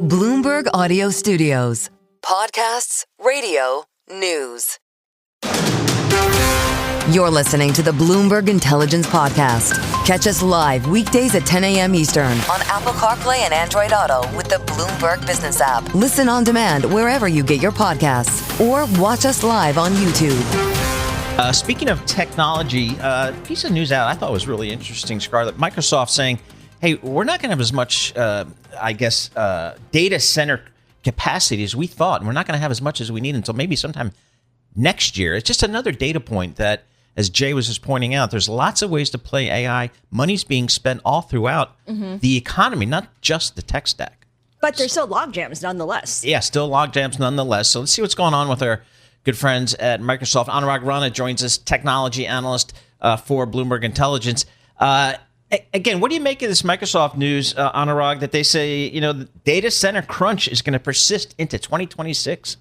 Bloomberg Audio Studios. Podcasts, radio, news. You're listening to the Bloomberg Intelligence Podcast. Catch us live weekdays at 10 a.m. Eastern on Apple CarPlay and Android Auto with the Bloomberg Business app. Listen on demand wherever you get your podcasts or watch us live on YouTube. Speaking of technology, a piece of news out I thought was really interesting, Scarlet. Microsoft saying, hey, we're not going to have as much, data center capacity as we thought. And we're not going to have as much as we need until maybe sometime next year. It's just another data point that, as Jay was just pointing out, there's lots of ways to play AI. Money's being spent all throughout the economy, not just the tech stack. But there's still logjams nonetheless. Yeah, still logjams nonetheless. So let's see what's going on with our good friends at Microsoft. Anurag Rana joins us, technology analyst for Bloomberg Intelligence. Again, what do you make of this Microsoft news, Anurag, that they say, the data center crunch is going to persist into 2026?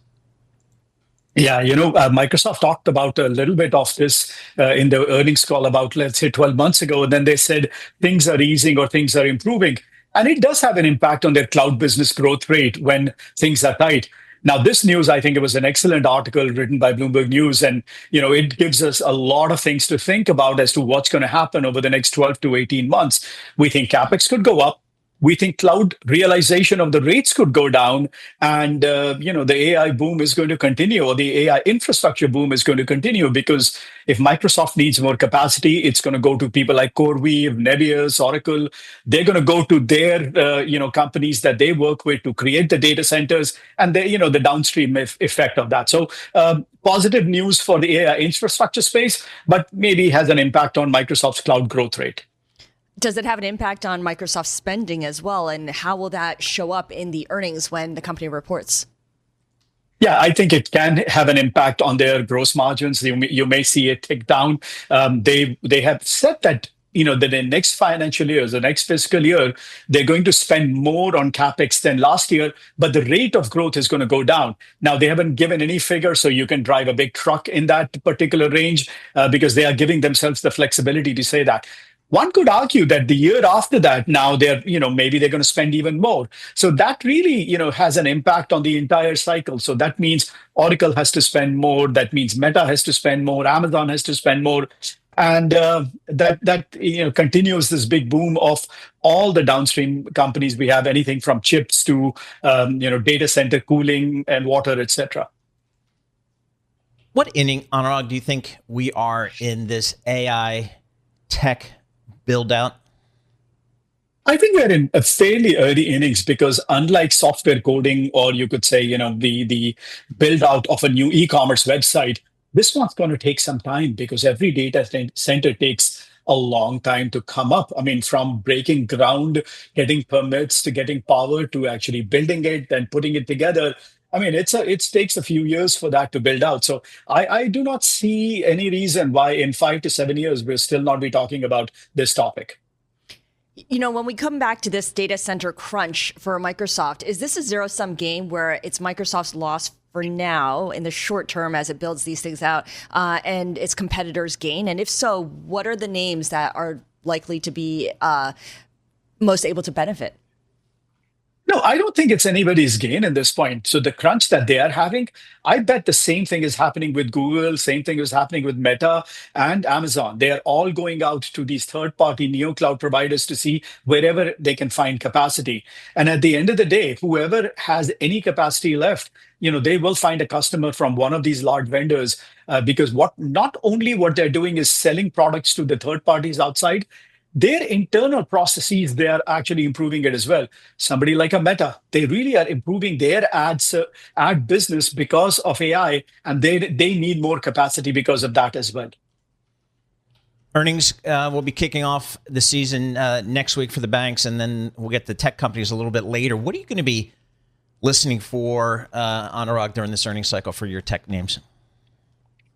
Yeah, Microsoft talked about a little bit of this in the earnings call about, let's say, 12 months ago. And then they said things are easing or things are improving. And it does have an impact on their cloud business growth rate when things are tight. Now, this news, I think it was an excellent article written by Bloomberg News. And, it gives us a lot of things to think about as to what's going to happen over the next 12 to 18 months. We think CapEx could go up. We think cloud realization of the rates could go down, and the AI boom is going to continue, or the AI infrastructure boom is going to continue, because if Microsoft needs more capacity, it's going to go to people like CoreWeave, Nebius, Oracle. They're going to go to their companies that they work with to create the data centers, and the downstream effect of that. So positive news for the AI infrastructure space, but maybe has an impact on Microsoft's cloud growth rate. Does it have an impact on Microsoft's spending as well? And how will that show up in the earnings when the company reports? Yeah, I think it can have an impact on their gross margins. You may see it tick down. They have said that that the next financial year, the next fiscal year, they're going to spend more on CapEx than last year, but the rate of growth is going to go down. Now, they haven't given any figure, so you can drive a big truck in that particular range because they are giving themselves the flexibility to say that. One could argue that the year after that, now maybe they're going to spend even more. So that really, has an impact on the entire cycle. So that means Oracle has to spend more. That means Meta has to spend more. Amazon has to spend more. And that continues this big boom of all the downstream companies. We have anything from chips to, data center cooling and water, etc. What inning, Anurag, do you think we are in this AI tech build out? I think we're in a fairly early innings, because unlike software coding, or you could say, the build out of a new e-commerce website, this one's going to take some time, because every data center takes a long time to come up. I mean, from breaking ground, getting permits, to getting power, to actually building it and putting it together. I mean, it takes a few years for that to build out. So I do not see any reason why in 5 to 7 years we'll still not be talking about this topic. When we come back to this data center crunch for Microsoft, is this a zero-sum game where it's Microsoft's loss for now in the short term as it builds these things out and its competitors gain? And if so, what are the names that are likely to be most able to benefit? No, I don't think it's anybody's gain at this point. So the crunch that they are having, I bet the same thing is happening with Google, same thing is happening with Meta and Amazon. They are all going out to these third-party neo cloud providers to see wherever they can find capacity. And at the end of the day, whoever has any capacity left, they will find a customer from one of these large vendors because not only what they're doing is selling products to the third parties outside, their internal processes, they are actually improving it as well. Somebody like a Meta, they really are improving their ad business because of AI, and they need more capacity because of that as well. Earnings will be kicking off the season next week for the banks, and then we'll get the tech companies a little bit later. What are you going to be listening for, Anurag, during this earnings cycle for your tech names?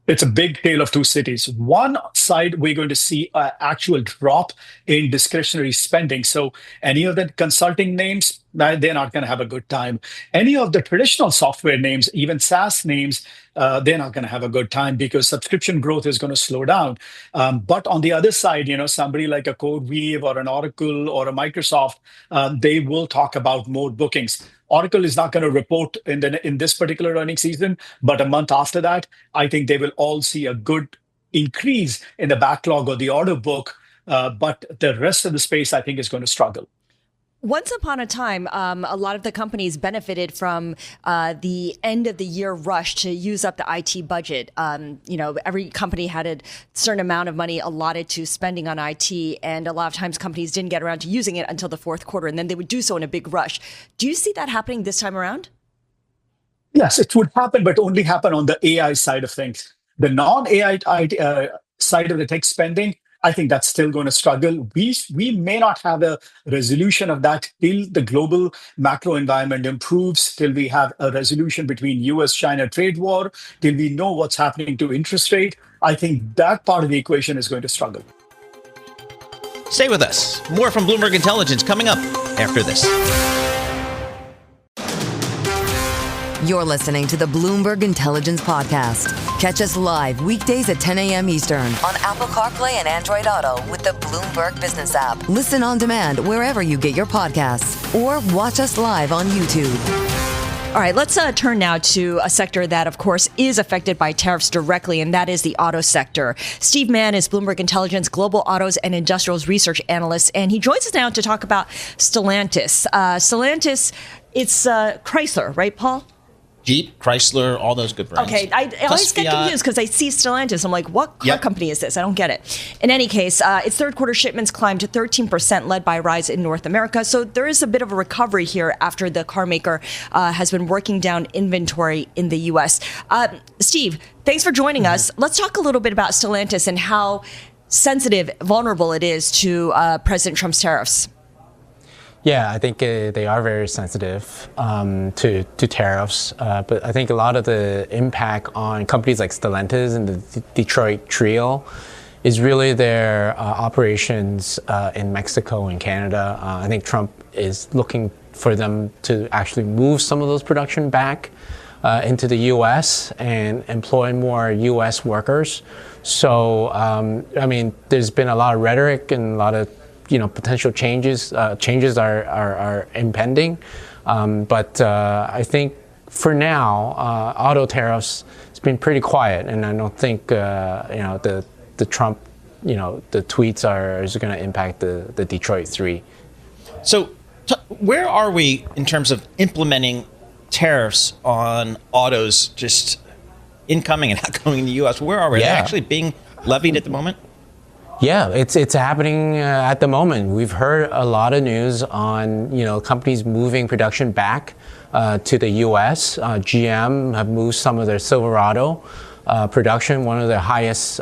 It's a big tale of two cities. One side, we're going to see an actual drop in discretionary spending. So any of the consulting names, they're not going to have a good time. Any of the traditional software names, even SaaS names, they're not going to have a good time because subscription growth is going to slow down. But on the other side, somebody like a CodeWeave or an Oracle or a Microsoft, they will talk about more bookings. Oracle is not going to report in this particular earnings season, but a month after that, I think they will all see a good increase in the backlog or the order book. But the rest of the space, I think, is going to struggle. Once upon a time, a lot of the companies benefited from the end of the year rush to use up the IT budget. Every company had a certain amount of money allotted to spending on IT, and a lot of times companies didn't get around to using it until the fourth quarter, and then they would do so in a big rush. Do you see that happening this time around? Yes, it would happen, but only happen on the AI side of things. The non-AI side of the tech spending, I think that's still going to struggle. We may not have a resolution of that till the global macro environment improves, till we have a resolution between US-China trade war, till we know what's happening to interest rate. I think that part of the equation is going to struggle. Stay with us. More from Bloomberg Intelligence coming up after this. You're listening to the Bloomberg Intelligence Podcast. Catch us live weekdays at 10 a.m. Eastern on Apple CarPlay and Android Auto with the Bloomberg Business app. Listen on demand wherever you get your podcasts or watch us live on YouTube. All right, let's turn now to a sector that, of course, is affected by tariffs directly, and that is the auto sector. Steve Mann is Bloomberg Intelligence Global Autos and Industrials Research Analyst, and he joins us now to talk about Stellantis. Stellantis, it's Chrysler, right, Paul? Jeep, Chrysler, all those good brands. Okay, I always get confused because I see Stellantis. I'm like, what car company is this? I don't get it. In any case, its third quarter shipments climbed to 13%, led by a rise in North America. So there is a bit of a recovery here after the car maker has been working down inventory in the U.S. Steve, thanks for joining us. Let's talk a little bit about Stellantis and how sensitive, vulnerable it is to President Trump's tariffs. Yeah, I think they are very sensitive to tariffs, but I think a lot of the impact on companies like Stellantis and the Detroit Trio is really their operations in Mexico and Canada. I think Trump is looking for them to actually move some of those production back into the U.S. and employ more U.S. workers. So, there's been a lot of rhetoric and a lot of potential changes. Changes are impending, but I think for now, auto tariffs has been pretty quiet, and I don't think the Trump the tweets are going to impact the Detroit 3. So, where are we in terms of implementing tariffs on autos, just incoming and outgoing in the U.S.? Where are we? Yeah. Are they actually being levied at the moment? Yeah, it's happening at the moment. We've heard a lot of news on companies moving production back to the U.S. GM have moved some of their Silverado production, one of their highest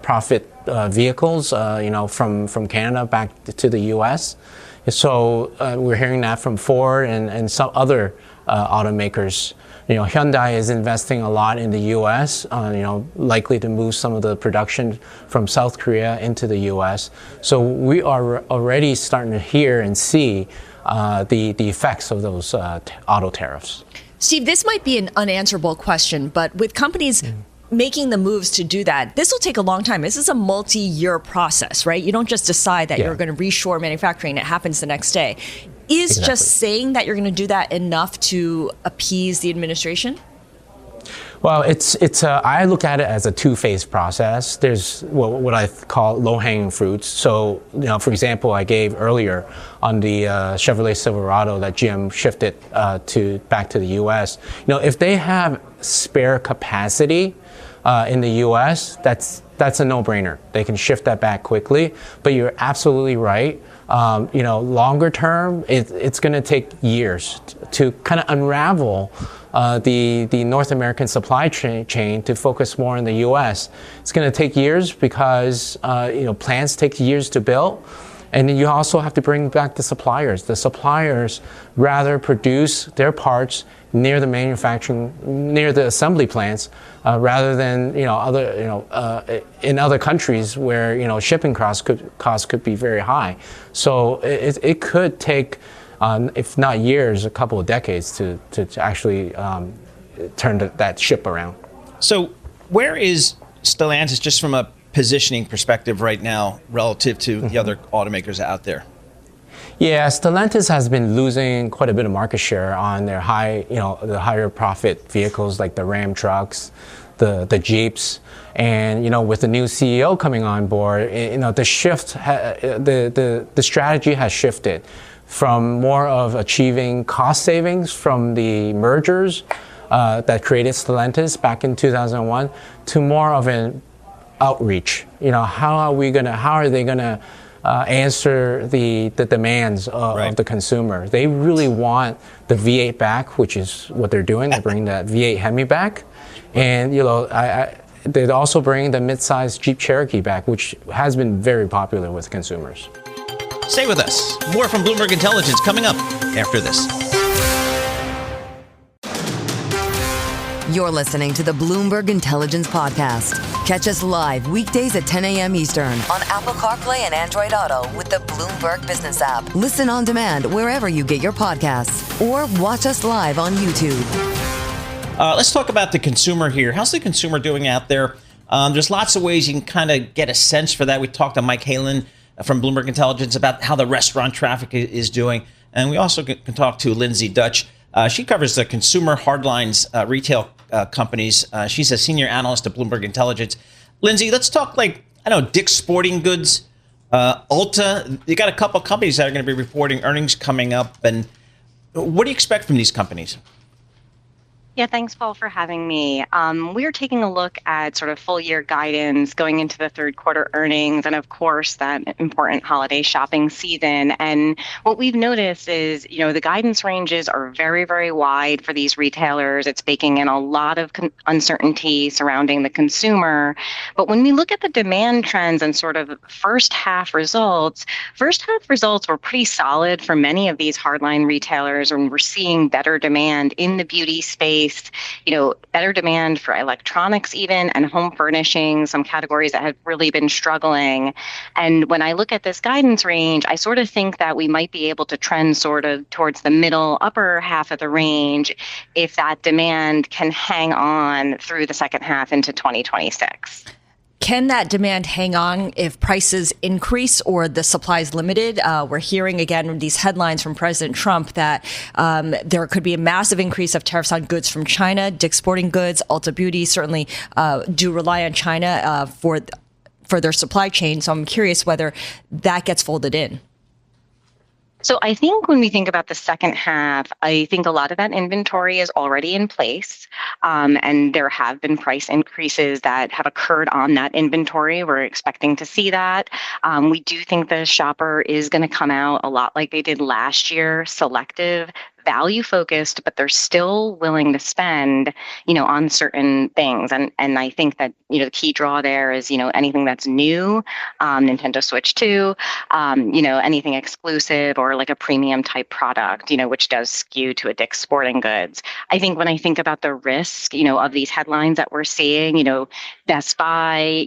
profit vehicles, from Canada back to the U.S. So we're hearing that from Ford and some other automakers. Hyundai is investing a lot in the U.S., likely to move some of the production from South Korea into the U.S. So we are already starting to hear and see the effects of those auto tariffs. Steve, this might be an unanswerable question, but with companies making the moves to do that, this will take a long time. This is a multi-year process, right? You don't just decide that you're going to reshore manufacturing. It happens the next day. Is just saying that you're going to do that enough to appease the administration? Well, I look at it as a two-phase process. There's what I call low-hanging fruits. So, for example, I gave earlier on the Chevrolet Silverado that GM shifted back to the U.S. If they have spare capacity in the U.S., that's a no-brainer. They can shift that back quickly. But you're absolutely right. Longer term, it's going to take years to kind of unravel the North American supply chain to focus more in the U.S. It's going to take years because plants take years to build, and then you also have to bring back the suppliers. The suppliers rather produce their parts near the near the assembly plants, rather than in other countries where shipping costs could be very high. So it could take if not years, a couple of decades to actually turn that ship around. So where is Stellantis just from a positioning perspective right now relative to the other automakers out there? Yeah, Stellantis has been losing quite a bit of market share on their the higher profit vehicles like the Ram trucks, the Jeeps, and with the new CEO coming on board, the shift, the strategy has shifted from more of achieving cost savings from the mergers that created Stellantis back in 2001 to more of an outreach. How are they gonna answer the demands of the consumer? They really want the V8 back, which is what they're doing. They're bringing that V8 Hemi back, and they're also bringing the mid-size Jeep Cherokee back, which has been very popular with consumers. Stay with us. More from Bloomberg Intelligence coming up after this. You're listening to the Bloomberg Intelligence Podcast. Catch us live weekdays at 10 a.m. Eastern on Apple CarPlay and Android Auto with the Bloomberg Business app. Listen on demand wherever you get your podcasts or watch us live on YouTube. Let's talk about the consumer here. How's the consumer doing out there? There's lots of ways you can kind of get a sense for that. We talked to Mike Halen from Bloomberg Intelligence about how the restaurant traffic is doing. And we also can talk to Lindsay Dutch. She covers the consumer hardlines retail companies. She's a senior analyst at Bloomberg Intelligence. Lindsay, let's talk Dick's Sporting Goods, Ulta. You got a couple of companies that are going to be reporting earnings coming up. And what do you expect from these companies? Yeah, thanks, Paul, for having me. We're taking a look at sort of full year guidance going into the third quarter earnings and, of course, that important holiday shopping season. And what we've noticed is, the guidance ranges are very, very wide for these retailers. It's baking in a lot of uncertainty surrounding the consumer. But when we look at the demand trends and sort of first half results were pretty solid for many of these hardline retailers, and we're seeing better demand in the beauty space. Better demand for electronics even, and home furnishings, some categories that have really been struggling. And when I look at this guidance range, I sort of think that we might be able to trend sort of towards the middle, upper half of the range if that demand can hang on through the second half into 2026. Can that demand hang on if prices increase or the supply is limited? We're hearing again these headlines from President Trump that there could be a massive increase of tariffs on goods from China. Dick's Sporting Goods, Ulta Beauty certainly do rely on China for their supply chain. So I'm curious whether that gets folded in. So I think when we think about the second half, I think a lot of that inventory is already in place. And there have been price increases that have occurred on that inventory. We're expecting to see that. We do think the shopper is going to come out a lot like they did last year, selective, value focused, but they're still willing to spend, on certain things. And I think that, the key draw there is, anything that's new, Nintendo Switch 2, anything exclusive or like a premium type product, which does skew to a Dick's Sporting Goods. I think when I think about the risk, of these headlines that we're seeing, Best Buy,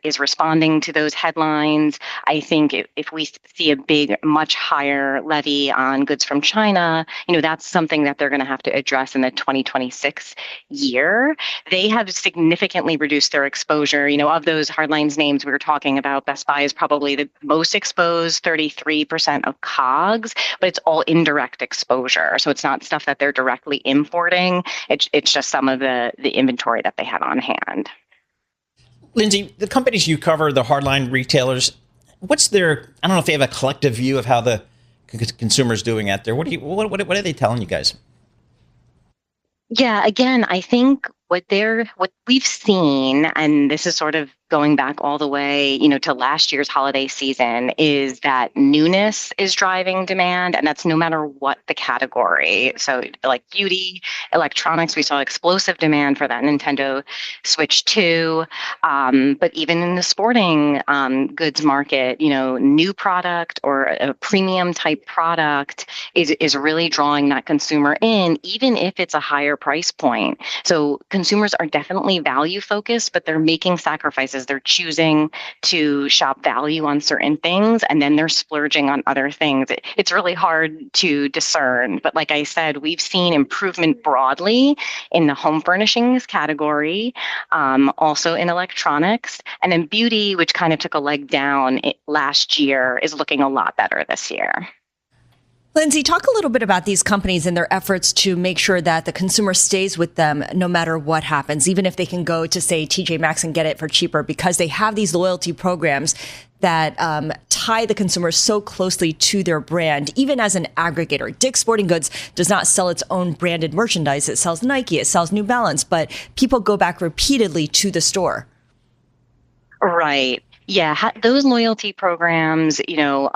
is responding to those headlines. I think if we see a big, much higher levy on goods from China, that's something that they're going to have to address in the 2026 year. They have significantly reduced their exposure. Of those hardlines names we were talking about, Best Buy is probably the most exposed, 33% of COGS, but it's all indirect exposure. So it's not stuff that they're directly importing. It's just some of the inventory that they have on hand. Lindsay, the companies you cover, the hardline retailers, what's their, I don't know if they have a collective view of how the consumers doing out there. What are they telling you guys? Yeah, again, I think what we've seen, and this is sort of going back all the way, to last year's holiday season, is that newness is driving demand, and that's no matter what the category. So like beauty, electronics, we saw explosive demand for that Nintendo Switch 2. But even in the sporting goods market, new product or a premium type product is really drawing that consumer in, even if it's a higher price point. So consumers are definitely value focused, but they're making sacrifices because they're choosing to shop value on certain things and then they're splurging on other things. It's really hard to discern. But like I said, we've seen improvement broadly in the home furnishings category, also in electronics, and then beauty, which kind of took a leg down last year, is looking a lot better this year. Lindsay, talk a little bit about these companies and their efforts to make sure that the consumer stays with them no matter what happens, even if they can go to, say, TJ Maxx and get it for cheaper, because they have these loyalty programs that tie the consumer so closely to their brand, even as an aggregator. Dick's Sporting Goods does not sell its own branded merchandise. It sells Nike, it sells New Balance, but people go back repeatedly to the store. Right. Yeah, those loyalty programs,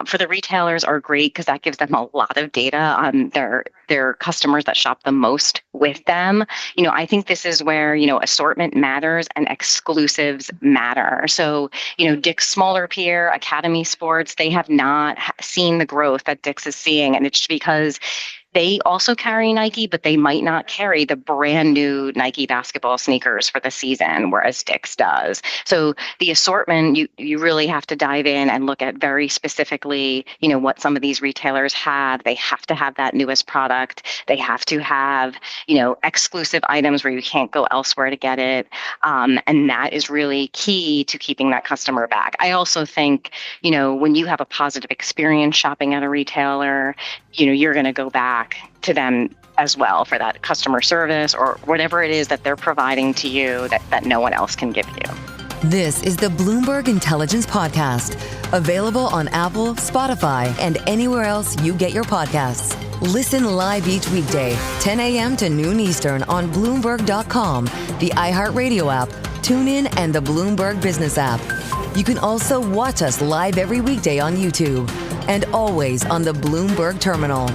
for the retailers are great because that gives them a lot of data on their customers that shop the most with them. I think this is where, assortment matters and exclusives matter. So, Dick's smaller peer, Academy Sports, they have not seen the growth that Dick's is seeing. And it's because they also carry Nike, but they might not carry the brand new Nike basketball sneakers for the season, whereas Dick's does. So the assortment, you really have to dive in and look at very specifically, what some of these retailers have. They have to have that newest product. They have to have, exclusive items where you can't go elsewhere to get it. And that is really key to keeping that customer back. I also think, when you have a positive experience shopping at a retailer, you're going to go back to them as well for that customer service or whatever it is that they're providing to you that no one else can give you. This is the Bloomberg Intelligence Podcast, available on Apple, Spotify, and anywhere else you get your podcasts. Listen live each weekday, 10 a.m. to noon Eastern on Bloomberg.com, the iHeartRadio app, TuneIn, and the Bloomberg Business app. You can also watch us live every weekday on YouTube and always on the Bloomberg Terminal.